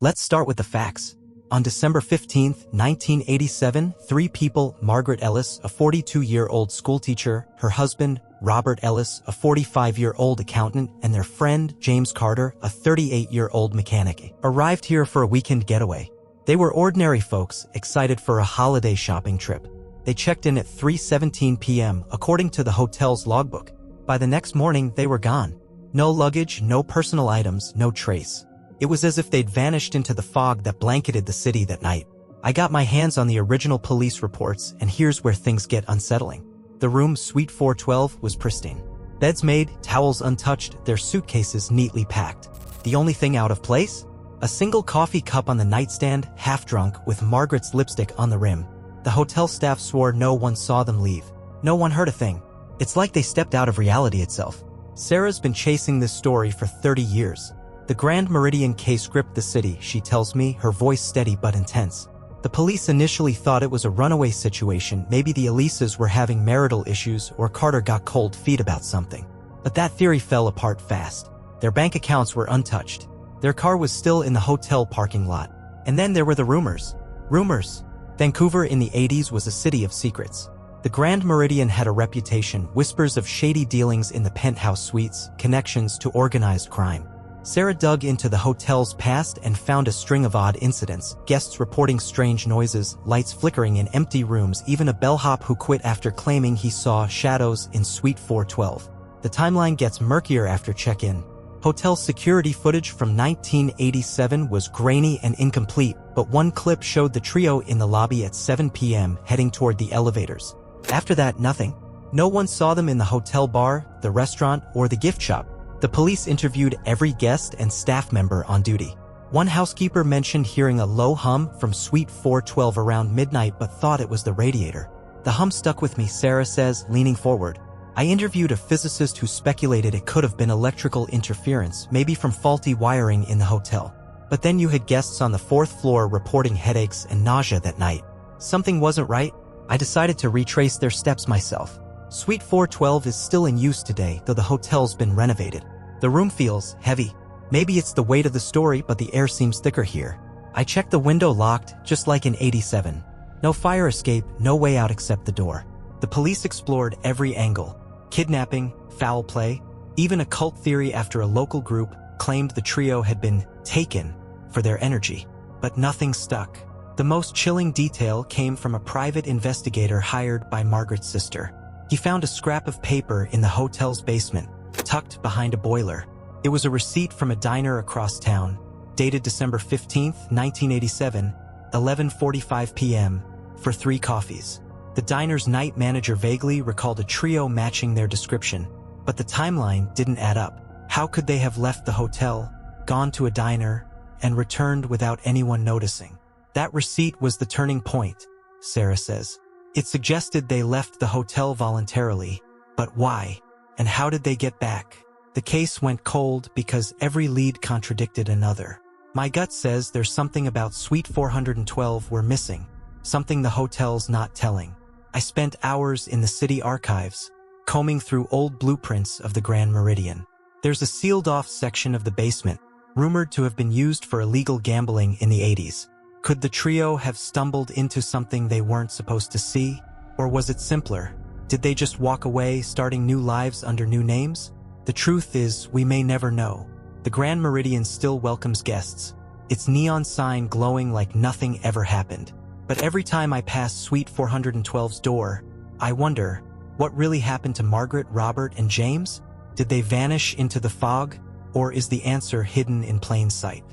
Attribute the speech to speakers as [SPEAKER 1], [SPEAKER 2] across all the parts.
[SPEAKER 1] Let's start with the facts. On December 15, 1987, three people, Margaret Ellis, a 42-year-old schoolteacher, her husband, Robert Ellis, a 45-year-old accountant, and their friend, James Carter, a 38-year-old mechanic, arrived here for a weekend getaway. They were ordinary folks, excited for a holiday shopping trip. They checked in at 3:17 p.m., according to the hotel's logbook. By the next morning, they were gone. No luggage, no personal items, no trace. It was as if they'd vanished into the fog that blanketed the city that night. I got my hands on the original police reports, and here's where things get unsettling. The room, Suite 412, was pristine. Beds made, towels untouched, their suitcases neatly packed. The only thing out of place? A single coffee cup on the nightstand, half drunk, with Margaret's lipstick on the rim. The hotel staff swore no one saw them leave. No one heard a thing. It's like they stepped out of reality itself. Sarah's been chasing this story for 30 years. The Grand Meridian case gripped the city, she tells me, her voice steady but intense. The police initially thought it was a runaway situation, maybe the Elises were having marital issues or Carter got cold feet about something. But that theory fell apart fast. Their bank accounts were untouched. Their car was still in the hotel parking lot. And then there were the rumors. Rumors. Vancouver in the 80s was a city of secrets. The Grand Meridian had a reputation, whispers of shady dealings in the penthouse suites, connections to organized crime. Sarah dug into the hotel's past and found a string of odd incidents, guests reporting strange noises, lights flickering in empty rooms, even a bellhop who quit after claiming he saw shadows in Suite 412. The timeline gets murkier after check-in. Hotel security footage from 1987 was grainy and incomplete, but one clip showed the trio in the lobby at 7 p.m. heading toward the elevators. After that, nothing. No one saw them in the hotel bar, the restaurant, or the gift shop. The police interviewed every guest and staff member on duty. One housekeeper mentioned hearing a low hum from Suite 412 around midnight but thought it was the radiator. The hum stuck with me, Sarah says, leaning forward. I interviewed a physicist who speculated it could have been electrical interference, maybe from faulty wiring in the hotel. But then you had guests on the 4th floor reporting headaches and nausea that night. Something wasn't right. I decided to retrace their steps myself. Suite 412 is still in use today, though the hotel's been renovated. The room feels heavy. Maybe it's the weight of the story, but the air seems thicker here. I checked the window locked, just like in 87. No fire escape, no way out except the door. The police explored every angle. Kidnapping, foul play, even a cult theory after a local group claimed the trio had been taken for their energy. But nothing stuck. The most chilling detail came from a private investigator hired by Margaret's sister. He found a scrap of paper in the hotel's basement, tucked behind a boiler. It was a receipt from a diner across town, dated December 15, 1987, 11:45 p.m., for 3 coffees. The diner's night manager vaguely recalled a trio matching their description, but the timeline didn't add up. How could they have left the hotel, gone to a diner, and returned without anyone noticing? That receipt was the turning point, Sarah says. It suggested they left the hotel voluntarily, but why? And how did they get back? The case went cold because every lead contradicted another. My gut says there's something about Suite 412 we're missing, something the hotel's not telling. I spent hours in the city archives, combing through old blueprints of the Grand Meridian. There's a sealed-off section of the basement, rumored to have been used for illegal gambling in the 80s. Could the trio have stumbled into something they weren't supposed to see? Or was it simpler? Did they just walk away, starting new lives under new names? The truth is, we may never know. The Grand Meridian still welcomes guests, its neon sign glowing like nothing ever happened. But every time I pass Suite 412's door, I wonder, what really happened to Margaret, Robert, and James? Did they vanish into the fog? Or is the answer hidden in plain sight?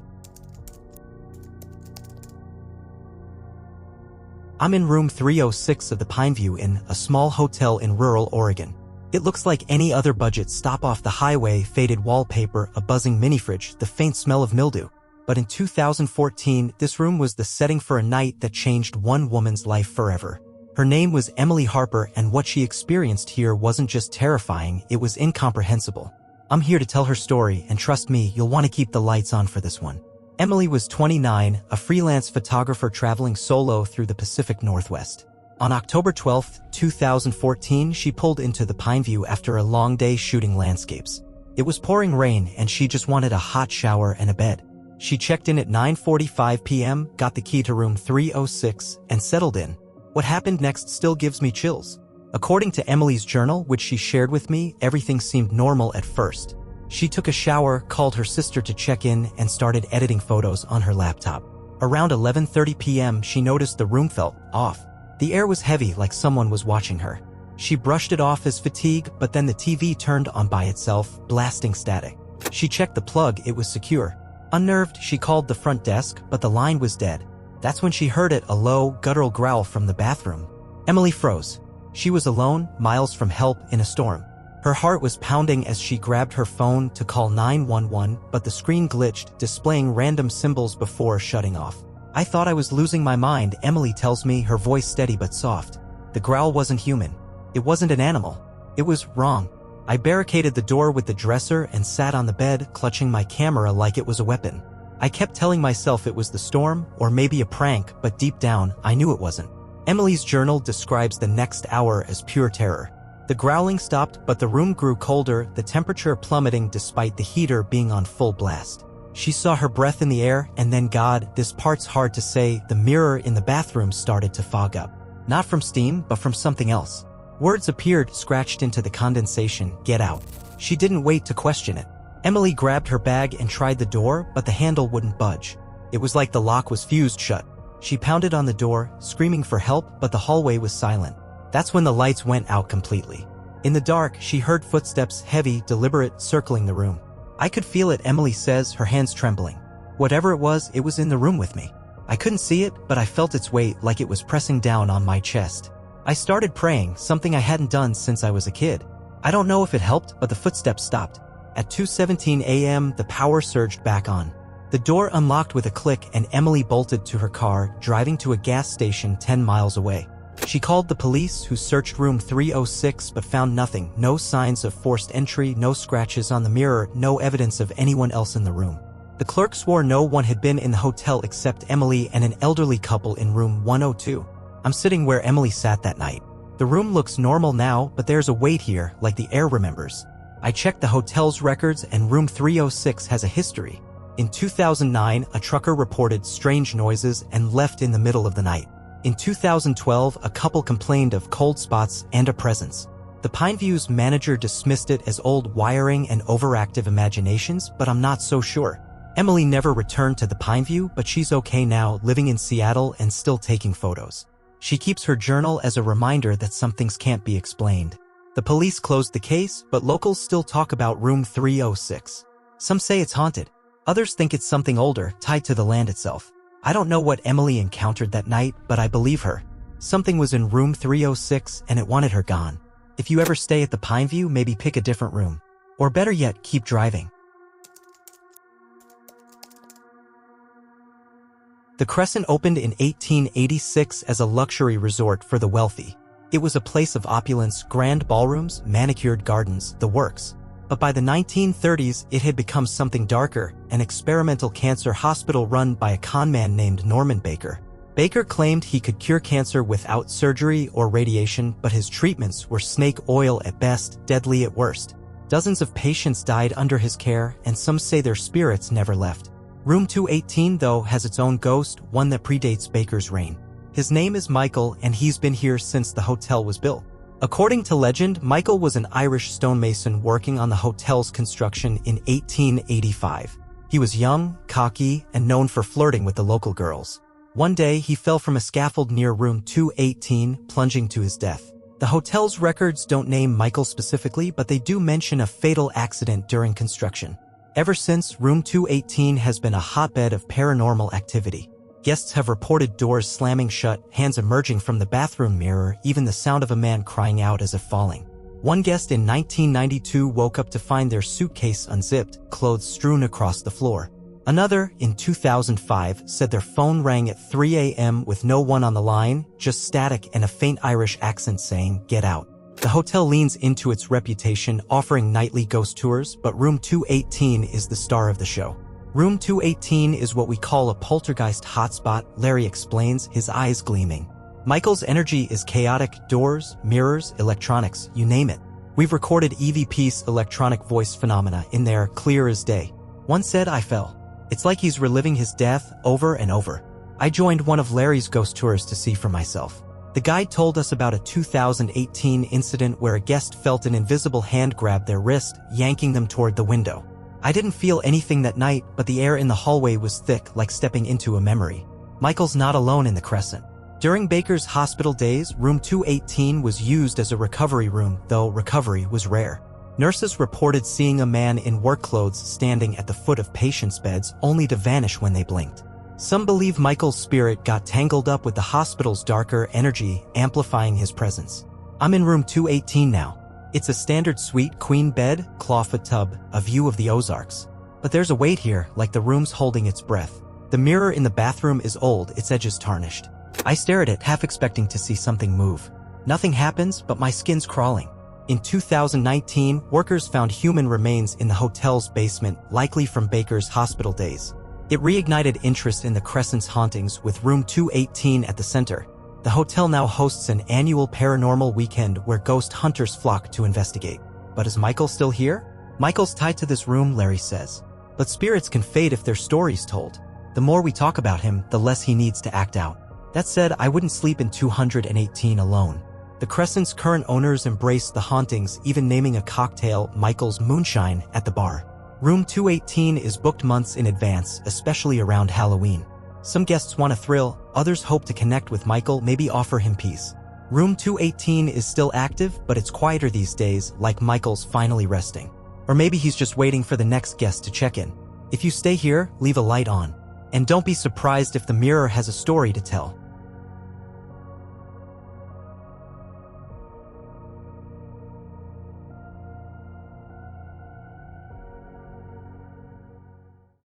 [SPEAKER 1] I'm in room 306 of the Pineview Inn, a small hotel in rural Oregon. It looks like any other budget stop off the highway, faded wallpaper, a buzzing mini-fridge, the faint smell of mildew. But in 2014, this room was the setting for a night that changed one woman's life forever. Her name was Emily Harper, and what she experienced here wasn't just terrifying, it was incomprehensible. I'm here to tell her story, and trust me, you'll want to keep the lights on for this one. Emily was 29, a freelance photographer traveling solo through the Pacific Northwest. On October 12, 2014, she pulled into the Pineview after a long day shooting landscapes. It was pouring rain, and she just wanted a hot shower and a bed. She checked in at 9:45 p.m., got the key to room 306, and settled in. What happened next still gives me chills. According to Emily's journal, which she shared with me, everything seemed normal at first. She took a shower, called her sister to check in, and started editing photos on her laptop. Around 11:30 p.m., she noticed the room felt off. The air was heavy, like someone was watching her. She brushed it off as fatigue, but then the TV turned on by itself, blasting static. She checked the plug, it was secure. Unnerved, she called the front desk, but the line was dead. That's when she heard a low, guttural growl from the bathroom. Emily froze. She was alone, miles from help, in a storm. Her heart was pounding as she grabbed her phone to call 911, but the screen glitched, displaying random symbols before shutting off. I thought I was losing my mind, Emily tells me, her voice steady but soft. The growl wasn't human. It wasn't an animal. It was wrong. I barricaded the door with the dresser and sat on the bed, clutching my camera like it was a weapon. I kept telling myself it was the storm, or maybe a prank, but deep down, I knew it wasn't. Emily's journal describes the next hour as pure terror. The growling stopped, but the room grew colder, the temperature plummeting despite the heater being on full blast. She saw her breath in the air, and then God, this part's hard to say, the mirror in the bathroom started to fog up. Not from steam, but from something else. Words appeared, scratched into the condensation, "Get out." She didn't wait to question it. Emily grabbed her bag and tried the door, but the handle wouldn't budge. It was like the lock was fused shut. She pounded on the door, screaming for help, but the hallway was silent. That's when the lights went out completely. In the dark, she heard footsteps, heavy, deliberate, circling the room. I could feel it, Emily says, her hands trembling. Whatever it was in the room with me. I couldn't see it, but I felt its weight like it was pressing down on my chest. I started praying, something I hadn't done since I was a kid. I don't know if it helped, but the footsteps stopped. At 2:17 a.m., the power surged back on. The door unlocked with a click and Emily bolted to her car, driving to a gas station 10 miles away. She called the police, who searched room 306 but found nothing. No signs of forced entry, no scratches on the mirror, no evidence of anyone else in the room. The clerk swore no one had been in the hotel except Emily and an elderly couple in room 102. I'm sitting where Emily sat that night. The room looks normal now, but there's a weight here, like the air remembers. I checked the hotel's records and room 306 has a history. In 2009, a trucker reported strange noises and left in the middle of the night. In 2012, a couple complained of cold spots and a presence. The Pineview's manager dismissed it as old wiring and overactive imaginations, but I'm not so sure. Emily never returned to the Pineview, but she's okay now, living in Seattle and still taking photos. She keeps her journal as a reminder that some things can't be explained. The police closed the case, but locals still talk about room 306. Some say it's haunted. Others think it's something older, tied to the land itself. I don't know what Emily encountered that night, but I believe her. Something was in room 306 and it wanted her gone. If you ever stay at the Pineview, maybe pick a different room. Or better yet, keep driving. The Crescent opened in 1886 as a luxury resort for the wealthy. It was a place of opulence, grand ballrooms, manicured gardens, the works. But by the 1930s, it had become something darker, an experimental cancer hospital run by a conman named Norman Baker. Baker claimed he could cure cancer without surgery or radiation, but his treatments were snake oil at best, deadly at worst. Dozens of patients died under his care, and some say their spirits never left. Room 218, though, has its own ghost, one that predates Baker's reign. His name is Michael, and he's been here since the hotel was built. According to legend, Michael was an Irish stonemason working on the hotel's construction in 1885. He was young, cocky, and known for flirting with the local girls. One day, he fell from a scaffold near room 218, plunging to his death. The hotel's records don't name Michael specifically, but they do mention a fatal accident during construction. Ever since, room 218 has been a hotbed of paranormal activity. Guests have reported doors slamming shut, hands emerging from the bathroom mirror, even the sound of a man crying out as if falling. One guest in 1992 woke up to find their suitcase unzipped, clothes strewn across the floor. Another, in 2005, said their phone rang at 3 a.m. with no one on the line, just static and a faint Irish accent saying, "Get out." The hotel leans into its reputation, offering nightly ghost tours, but room 218 is the star of the show. Room 218 is what we call a poltergeist hotspot, Larry explains, his eyes gleaming. Michael's energy is chaotic, doors, mirrors, electronics, you name it. We've recorded EVP's electronic voice phenomena in there, clear as day. One said, "I fell." It's like he's reliving his death over and over. I joined one of Larry's ghost tours to see for myself. The guide told us about a 2018 incident where a guest felt an invisible hand grab their wrist, yanking them toward the window. I didn't feel anything that night, but the air in the hallway was thick, like stepping into a memory. Michael's not alone in the Crescent. During Baker's hospital days, room 218 was used as a recovery room, though recovery was rare. Nurses reported seeing a man in work clothes standing at the foot of patients' beds, only to vanish when they blinked. Some believe Michael's spirit got tangled up with the hospital's darker energy, amplifying his presence. I'm in room 218 now. It's a standard suite, queen bed, clawfoot tub, a view of the Ozarks. But there's a weight here, like the room's holding its breath. The mirror in the bathroom is old, its edges tarnished. I stare at it, half expecting to see something move. Nothing happens, but my skin's crawling. In 2019, workers found human remains in the hotel's basement, likely from Baker's hospital days. It reignited interest in the Crescent's hauntings, with room 218 at the center. The hotel now hosts an annual paranormal weekend where ghost hunters flock to investigate. But is Michael still here? Michael's tied to this room, Larry says. But spirits can fade if their story's told. The more we talk about him, the less he needs to act out. That said, I wouldn't sleep in 218 alone. The Crescent's current owners embraced the hauntings, even naming a cocktail, Michael's Moonshine, at the bar. Room 218 is booked months in advance, especially around Halloween. Some guests want a thrill, others hope to connect with Michael, maybe offer him peace. Room 218 is still active, but it's quieter these days, like Michael's finally resting. Or maybe he's just waiting for the next guest to check in. If you stay here, leave a light on. And don't be surprised if the mirror has a story to tell.